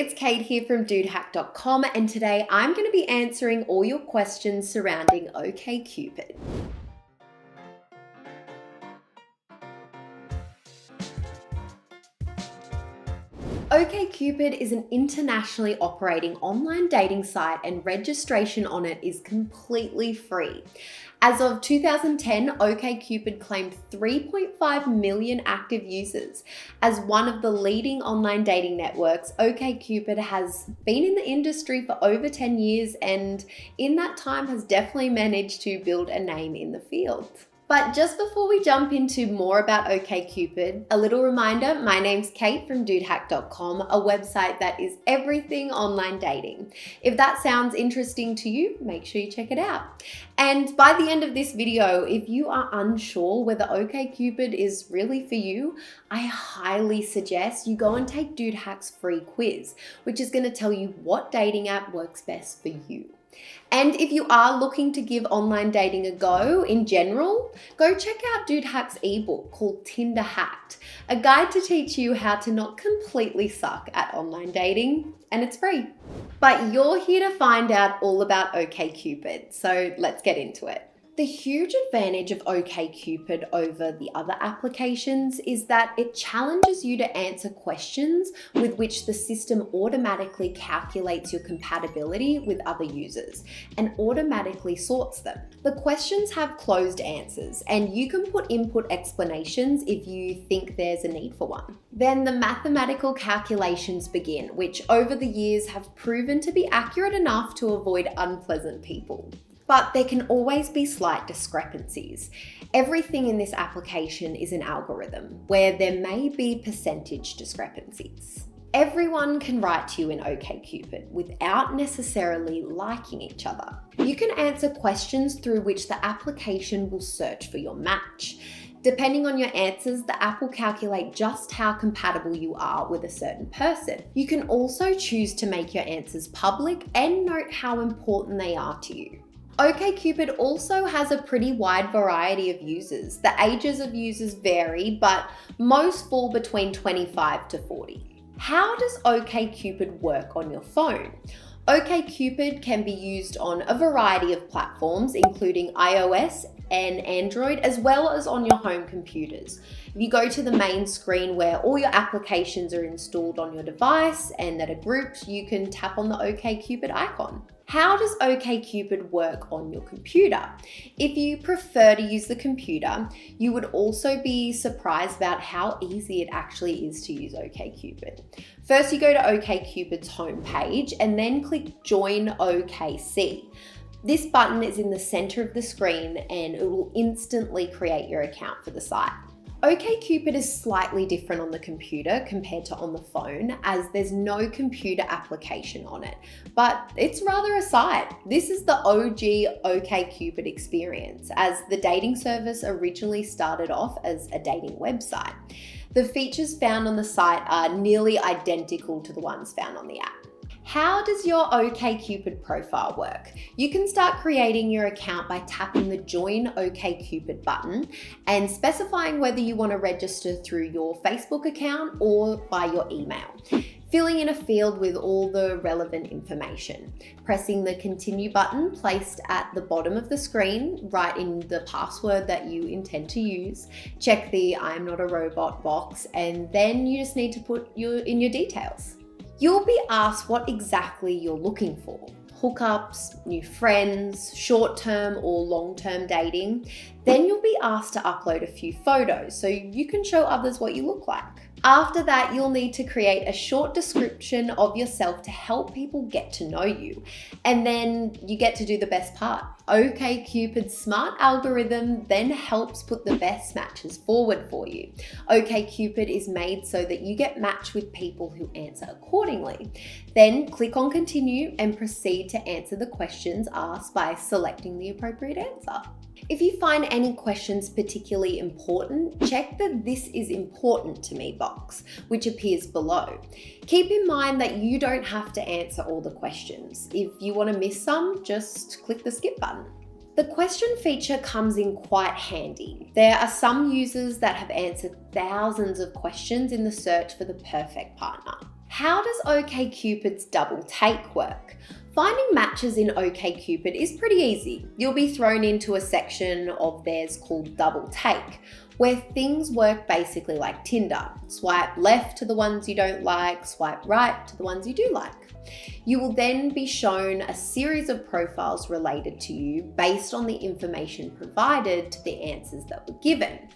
it's Kate here from dudehack.com, and today I'm going to be answering all your questions surrounding OkCupid. OkCupid is an internationally operating online dating site, and registration on it is completely free. As of 2010, OkCupid claimed 3.5 million active users. As one of the leading online dating networks, OkCupid has been in the industry for over 10 years and in that time has definitely managed to build a name in the field. But just before we jump into more about OkCupid, a little reminder, my name's Kate from dudehack.com, a website that is everything online dating. If that sounds interesting to you, make sure you check it out. And by the end of this video, if you are unsure whether OkCupid is really for you, I highly suggest you go and take Dude Hack's free quiz, which is going to tell you what dating app works best for you. And if you are looking to give online dating a go in general, go check out Dude Hack's ebook called Tinder Hacked, a guide to teach you how to not completely suck at online dating, and it's free. But you're here to find out all about OkCupid, so let's get into it. The huge advantage of OkCupid over the other applications is that it challenges you to answer questions with which the system automatically calculates your compatibility with other users and automatically sorts them. The questions have closed answers, and you can put input explanations if you think there's a need for one. Then the mathematical calculations begin, which over the years have proven to be accurate enough to avoid unpleasant people. But there can always be slight discrepancies. Everything in this application is an algorithm where there may be percentage discrepancies. Everyone can write to you in OkCupid without necessarily liking each other. You can answer questions through which the application will search for your match. Depending on your answers, the app will calculate just how compatible you are with a certain person. You can also choose to make your answers public and note how important they are to you. OkCupid also has a pretty wide variety of users. The ages of users vary, but most fall between 25 to 40. How does OkCupid work on your phone? OkCupid can be used on a variety of platforms, including iOS and Android, as well as on your home computers. If you go to the main screen where all your applications are installed on your device and that are grouped, you can tap on the OkCupid icon. How does OkCupid work on your computer? If you prefer to use the computer, you would also be surprised about how easy it actually is to use OkCupid. First, you go to OkCupid's homepage and then click Join OKC. This button is in the center of the screen and it will instantly create your account for the site. OkCupid is slightly different on the computer compared to on the phone, as there's no computer application on it, but it's rather a site. This is the OG OkCupid experience, as the dating service originally started off as a dating website. The features found on the site are nearly identical to the ones found on the app. How does your OkCupid profile work? You can start creating your account by tapping the Join OkCupid button and specifying whether you want to register through your Facebook account or by your email. Filling in a field with all the relevant information. Pressing the Continue button placed at the bottom of the screen, write in the password that you intend to use, check the I'm not a robot box, and then you just need to put in your details. You'll be asked what exactly you're looking for. Hookups, new friends, short-term or long-term dating. Then you'll be asked to upload a few photos so you can show others what you look like. After that, you'll need to create a short description of yourself to help people get to know you. And then you get to do the best part. OkCupid's smart algorithm then helps put the best matches forward for you. OkCupid is made so that you get matched with people who answer accordingly. Then click on Continue and proceed to answer the questions asked by selecting the appropriate answer. If you find any questions particularly important, check the This is important to me box, which appears below. Keep in mind that you don't have to answer all the questions. If you want to miss some, just click the skip button. The question feature comes in quite handy. There are some users that have answered thousands of questions in the search for the perfect partner. How does OkCupid's double take work? Finding matches in OkCupid is pretty easy. You'll be thrown into a section of theirs called Double Take, where things work basically like Tinder. Swipe left to the ones you don't like, swipe right to the ones you do like. You will then be shown a series of profiles related to you based on the information provided to the answers that were given.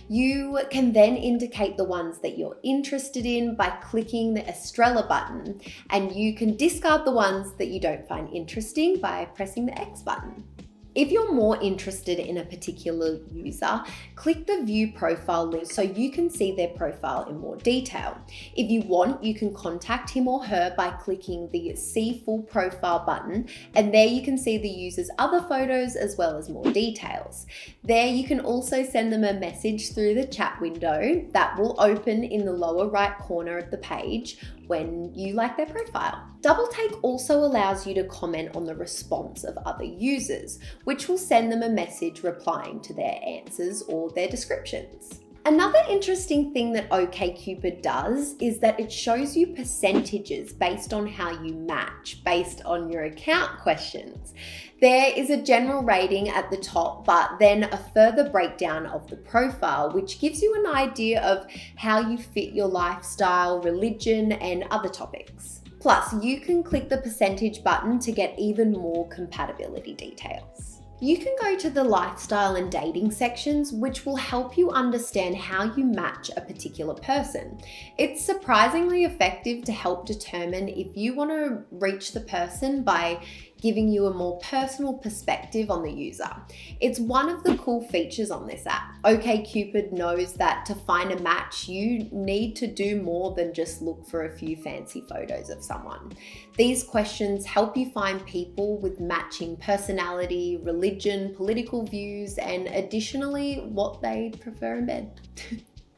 You can then indicate the ones that you're interested in by clicking the Estrella button, and you can discard the ones that you don't find interesting by pressing the X button. If you're more interested in a particular user, click the View Profile link so you can see their profile in more detail. If you want, you can contact him or her by clicking the See Full Profile button, and there you can see the user's other photos as well as more details. There you can also send them a message through the chat window that will open in the lower right corner of the page when you like their profile. Double Take also allows you to comment on the response of other users, which will send them a message replying to their answers or their descriptions. Another interesting thing that OkCupid does is that it shows you percentages based on how you match, based on your account questions. There is a general rating at the top, but then a further breakdown of the profile, which gives you an idea of how you fit your lifestyle, religion, and other topics. Plus, you can click the percentage button to get even more compatibility details. You can go to the lifestyle and dating sections, which will help you understand how you match a particular person. It's surprisingly effective to help determine if you want to reach the person by giving you a more personal perspective on the user. It's one of the cool features on this app. OkCupid knows that to find a match, you need to do more than just look for a few fancy photos of someone. These questions help you find people with matching personality, religion, political views, and additionally, what they prefer in bed.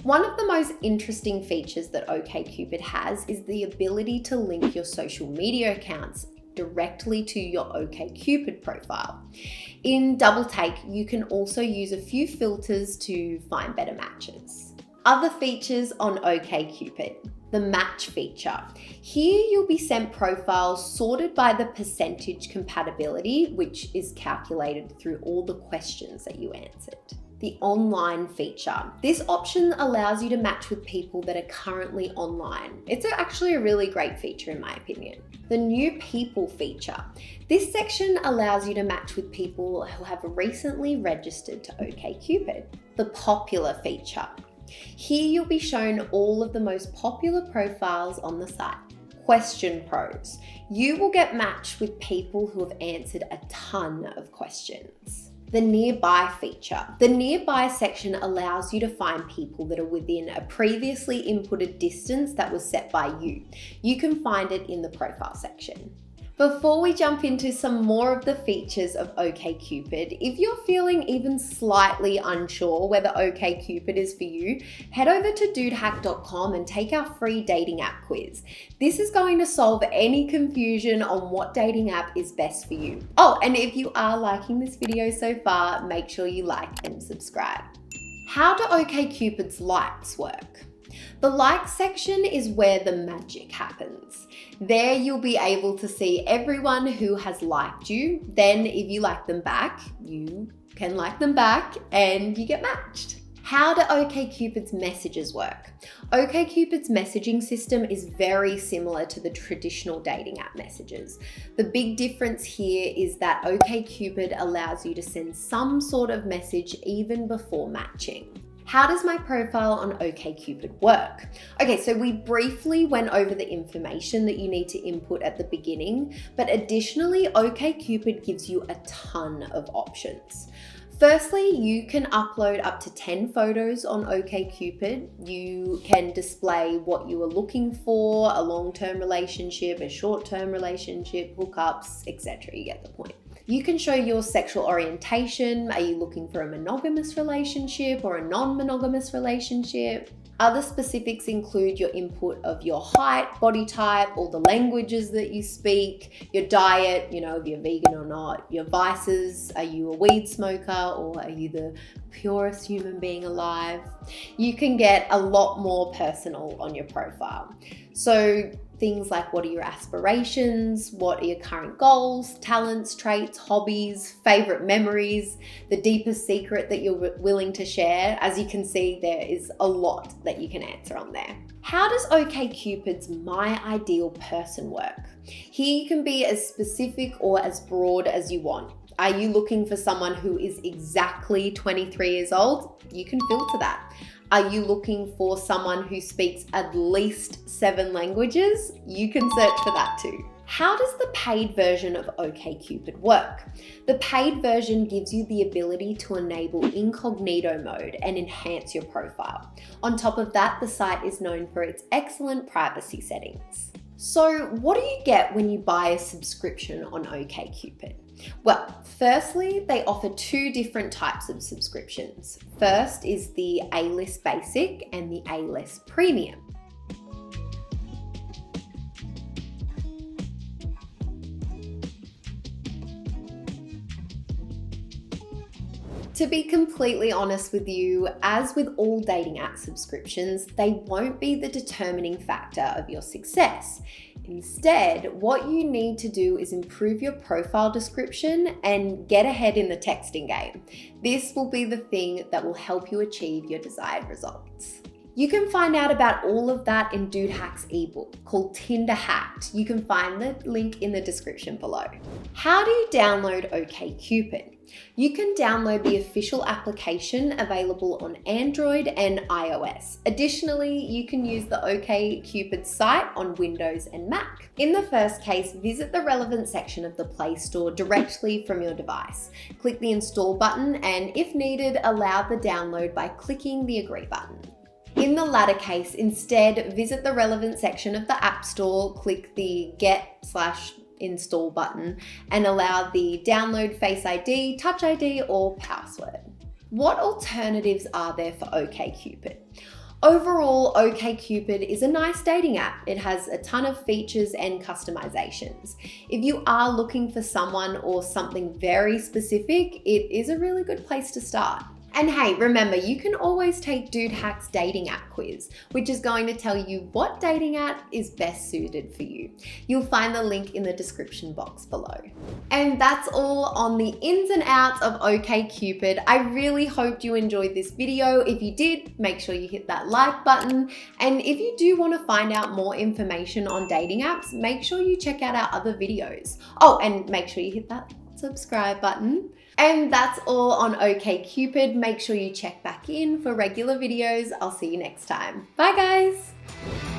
One of the most interesting features that OkCupid has is the ability to link your social media accounts directly to your OkCupid profile. In Double Take, you can also use a few filters to find better matches. Other features on OkCupid. The match feature. Here you'll be sent profiles sorted by the percentage compatibility, which is calculated through all the questions that you answered. The online feature. This option allows you to match with people that are currently online. It's actually a really great feature in my opinion. The new people feature. This section allows you to match with people who have recently registered to OkCupid. The popular feature. Here you'll be shown all of the most popular profiles on the site. Question pros. You will get matched with people who have answered a ton of questions. The nearby feature. The nearby section allows you to find people that are within a previously inputted distance that was set by you. You can find it in the profile section. Before we jump into some more of the features of OkCupid, if you're feeling even slightly unsure whether OkCupid is for you, head over to dudehack.com and take our free dating app quiz. This is going to solve any confusion on what dating app is best for you. Oh, and if you are liking this video so far, make sure you like and subscribe. How do OkCupid's likes work? The like section is where the magic happens. There you'll be able to see everyone who has liked you. Then if you like them back, you can like them back and you get matched. How do OkCupid's messages work? OkCupid's messaging system is very similar to the traditional dating app messages. The big difference here is that OkCupid allows you to send some sort of message even before matching. How does my profile on OkCupid work? Okay, so we briefly went over the information that you need to input at the beginning, but additionally, OkCupid gives you a ton of options. Firstly, you can upload up to 10 photos on OkCupid. You can display what you are looking for, a long-term relationship, a short-term relationship, hookups, etc. You get the point. You can show your sexual orientation. Are you looking for a monogamous relationship or a non-monogamous relationship? Other specifics include your input of your height, body type, all the languages that you speak, your diet, if you're vegan or not, your vices, are you a weed smoker or are you the purest human being alive? You can get a lot more personal on your profile. So things like, what are your aspirations? What are your current goals, talents, traits, hobbies, favorite memories, the deepest secret that you're willing to share? As you can see, there is a lot that you can answer on there. How does OkCupid's My Ideal Person work? Here you can be as specific or as broad as you want. Are you looking for someone who is exactly 23 years old? You can filter that. Are you looking for someone who speaks at least 7 languages? You can search for that too. How does the paid version of OkCupid work? The paid version gives you the ability to enable incognito mode and enhance your profile. On top of that, the site is known for its excellent privacy settings. So what do you get when you buy a subscription on OkCupid? Well, firstly, they offer 2 different types of subscriptions. First is the A-List Basic and the A-List Premium. To be completely honest with you, as with all dating app subscriptions, they won't be the determining factor of your success. Instead, what you need to do is improve your profile description and get ahead in the texting game. This will be the thing that will help you achieve your desired results. You can find out about all of that in Dude Hack's ebook called Tinder Hacked. You can find the link in the description below. How do you download OkCupid? You can download the official application available on Android and iOS. Additionally, you can use the OkCupid site on Windows and Mac. In the first case, visit the relevant section of the Play Store directly from your device. Click the install button and, if needed, allow the download by clicking the agree button. In the latter case, instead, visit the relevant section of the App Store, click the Get/Install button, and allow the download Face ID, Touch ID, or password. What alternatives are there for OkCupid? Overall, OkCupid is a nice dating app. It has a ton of features and customizations. If you are looking for someone or something very specific, it is a really good place to start. And hey, remember, you can always take Dude Hack's dating app quiz, which is going to tell you what dating app is best suited for you. You'll find the link in the description box below. And that's all on the ins and outs of OkCupid. I really hoped you enjoyed this video. If you did, make sure you hit that like button. And if you do want to find out more information on dating apps, make sure you check out our other videos. Oh, and make sure you hit that subscribe button. And that's all on OkCupid. Make sure you check back in for regular videos. I'll see you next time. Bye guys.